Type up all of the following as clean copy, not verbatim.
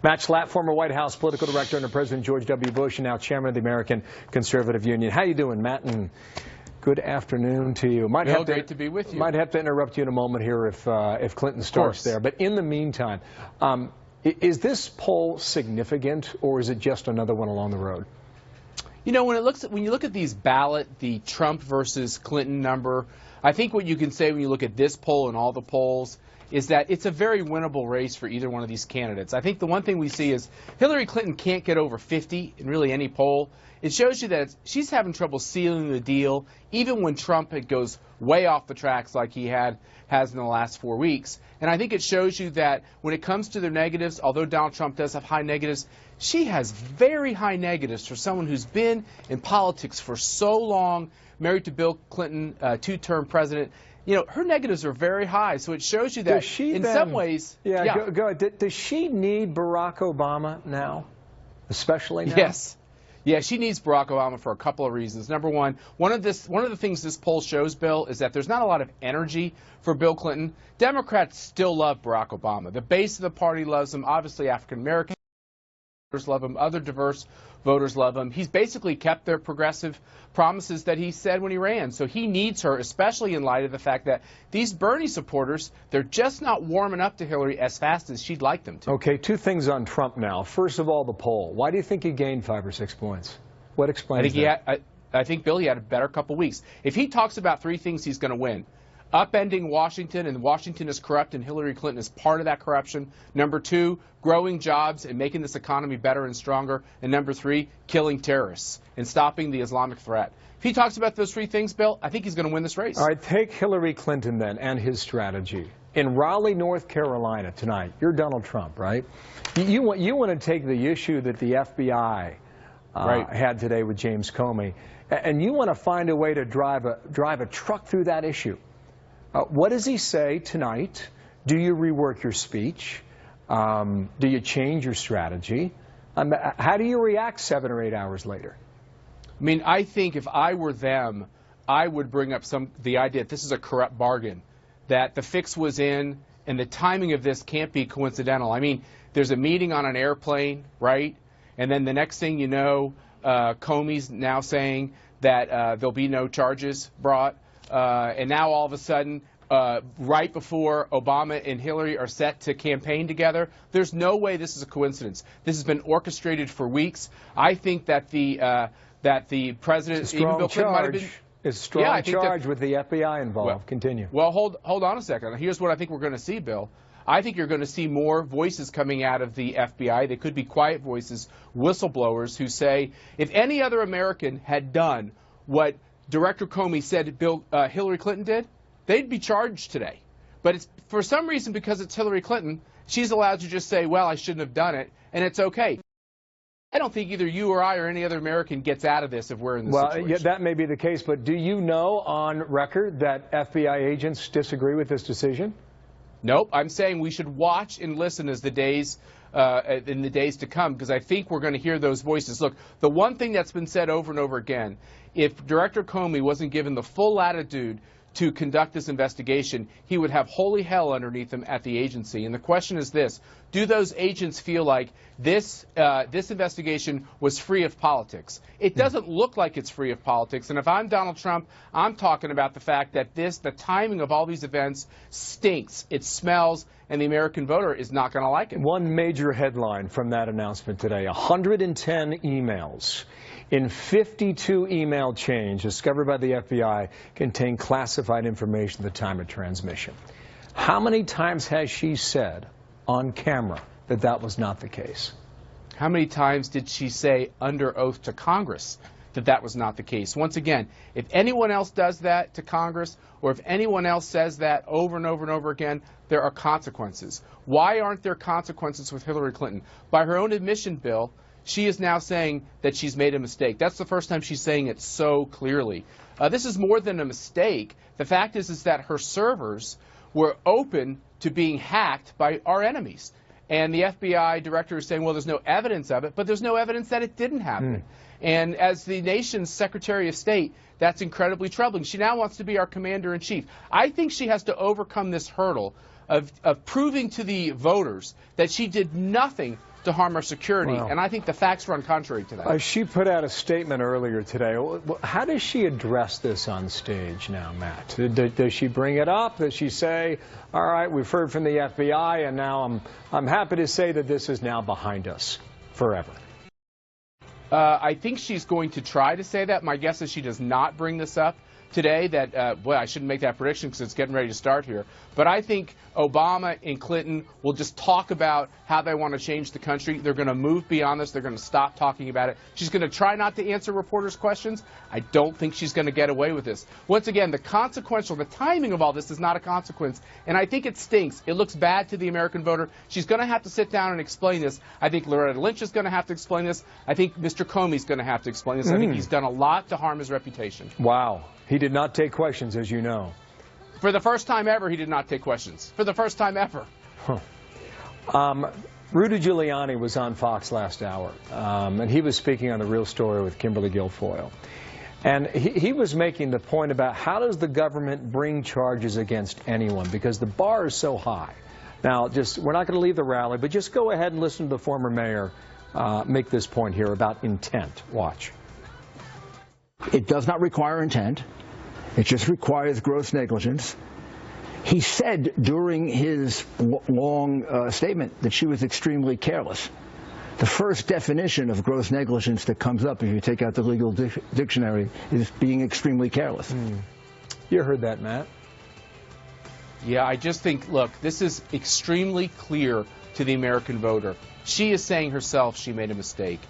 Matt Schlapp, former White House political director under President George W. Bush and now chairman of the American Conservative Union. How you doing, Matt? And good afternoon to you. Great to be with you. Might have to interrupt you in a moment here if Clinton starts there. But in the meantime, is this poll significant, or is it just another one along the road? You know, when you look at these the Trump versus Clinton number, I think what you can say when you look at this poll and all the polls is that it's a very winnable race for either one of these candidates. I think the one thing we see is Hillary Clinton can't get over 50 in really any poll. It shows you that she's having trouble sealing the deal, even when Trump goes way off the tracks like he has in the last 4 weeks. And I think it shows you that when it comes to their negatives, although Donald Trump does have high negatives, she has very high negatives for someone who's been in politics for so long, married to Bill Clinton, two-term president. You know, her negatives are very high, so it shows you that in some ways... Yeah. Go ahead. Does she need Barack Obama now, especially now? Yes. Yeah, she needs Barack Obama for a couple of reasons. Number one of the things this poll shows, Bill, is that there's not a lot of energy for Bill Clinton. Democrats still love Barack Obama. The base of the party loves him. Obviously, African American voters love him. Other diverse voters love him. He's basically kept their progressive promises that he said when he ran. So he needs her, especially in light of the fact that these Bernie supporters, they're just not warming up to Hillary as fast as she'd like them to. Okay, two things on Trump now. First of all, the poll. Why do you think he gained 5 or 6 points? What explains that? I think, Bill, he had a better couple weeks. If he talks about 3 things he's going to win: upending Washington, and Washington is corrupt, and Hillary Clinton is part of that corruption. Number 2, growing jobs and making this economy better and stronger. And number 3, killing terrorists and stopping the Islamic threat. If he talks about those 3 things, Bill, I think he's going to win this race. All right, take Hillary Clinton then and his strategy. In Raleigh, North Carolina tonight, you're Donald Trump, right? You want to take the issue that the FBI had today with James Comey, and you want to find a way to drive a truck through that issue. What does he say tonight? Do you rework your speech? Do you change your strategy? How do you react 7 or 8 hours later? I mean, I think if I were them, I would bring up the idea that this is a corrupt bargain, that the fix was in, and the timing of this can't be coincidental. I mean, there's a meeting on an airplane, right? And then the next thing you know, Comey's now saying that there'll be no charges brought. And now all of a sudden, right before Obama and Hillary are set to campaign together, there's no way this is a coincidence. This has been orchestrated for weeks. I think that the president, even Bill Clinton, might have been... It's a strong charge with the FBI involved. Well, continue. Well, hold on a second. Here's what I think we're going to see, Bill. I think you're going to see more voices coming out of the FBI. They could be quiet voices, whistleblowers who say, if any other American had done what Director Comey said Hillary Clinton did, they'd be charged today. But it's, for some reason, because it's Hillary Clinton, she's allowed to just say, well, I shouldn't have done it, and it's okay. I don't think either you or I or any other American gets out of this if we're in this situation. Well, yeah, that may be the case, but do you know on record that FBI agents disagree with this decision? Nope. I'm saying we should watch and listen as in the days to come, because I think we're going to hear those voices. Look, the one thing that's been said over and over again, if Director Comey wasn't given the full latitude to conduct this investigation, he would have holy hell underneath him at the agency. And the question is this: do those agents feel like this investigation was free of politics? It doesn't look like it's free of politics. And if I'm Donald Trump, I'm talking about the fact that the timing of all these events stinks. It smells, and the American voter is not going to like it. One major headline from that announcement today: 110 emails in 52 email chains discovered by the FBI contain classified information at the time of transmission. How many times has she said on camera that that was not the case? How many times did she say under oath to Congress that that was not the case? Once again, if anyone else does that to Congress, or if anyone else says that over and over and over again, there are consequences. Why aren't there consequences with Hillary Clinton? By her own admission, Bill, she is now saying that she's made a mistake. That's the first time she's saying it so clearly. This is more than a mistake. The fact is that her servers were open to being hacked by our enemies. And the FBI director is saying, well, there's no evidence of it, but there's no evidence that it didn't happen. And as the nation's Secretary of State, that's incredibly troubling. She now wants to be our commander-in-chief. I think she has to overcome this hurdle of proving to the voters that she did nothing to harm our security. Wow. And I think the facts run contrary to that. She put out a statement earlier today. How does she address this on stage now, Matt? Does she bring it up? Does she say, all right, we've heard from the FBI, and now I'm happy to say that this is now behind us forever? I think she's going to try to say that. My guess is she does not bring this up today. That, boy, I shouldn't make that prediction because it's getting ready to start here. But I think Obama and Clinton will just talk about how they want to change the country. They're going to move beyond this. They're going to stop talking about it. She's going to try not to answer reporters' questions. I don't think she's going to get away with this. Once again, the timing of all this is not a consequence. And I think it stinks. It looks bad to the American voter. She's going to have to sit down and explain this. I think Loretta Lynch is going to have to explain this. I think Mr. Comey's going to have to explain this. I think he's done a lot to harm his reputation. Wow. He did not take questions, as you know. For the first time ever, he did not take questions. For the first time ever. Rudy Giuliani was on Fox last hour, and he was speaking on The Real Story with Kimberly Guilfoyle. And he was making the point about how does the government bring charges against anyone, because the bar is so high. Now, we're not going to leave the rally, but just go ahead and listen to the former mayor make this point here about intent. Watch. It does not require intent. It just requires gross negligence. He said during his long statement that she was extremely careless. The first definition of gross negligence that comes up if you take out the legal dictionary is being extremely careless. You heard that, Matt. Yeah, I just think, look, this is extremely clear to the American voter. She is saying herself she made a mistake.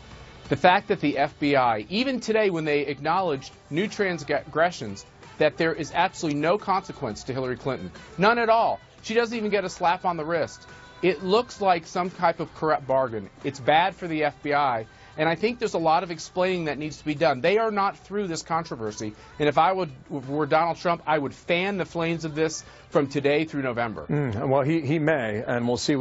The fact that the FBI, even today when they acknowledged new transgressions, that there is absolutely no consequence to Hillary Clinton. None at all. She doesn't even get a slap on the wrist. It looks like some type of corrupt bargain. It's bad for the FBI, and I think there's a lot of explaining that needs to be done. They are not through this controversy, and if I were Donald Trump, I would fan the flames of this from today through November. Well, he may, and we'll see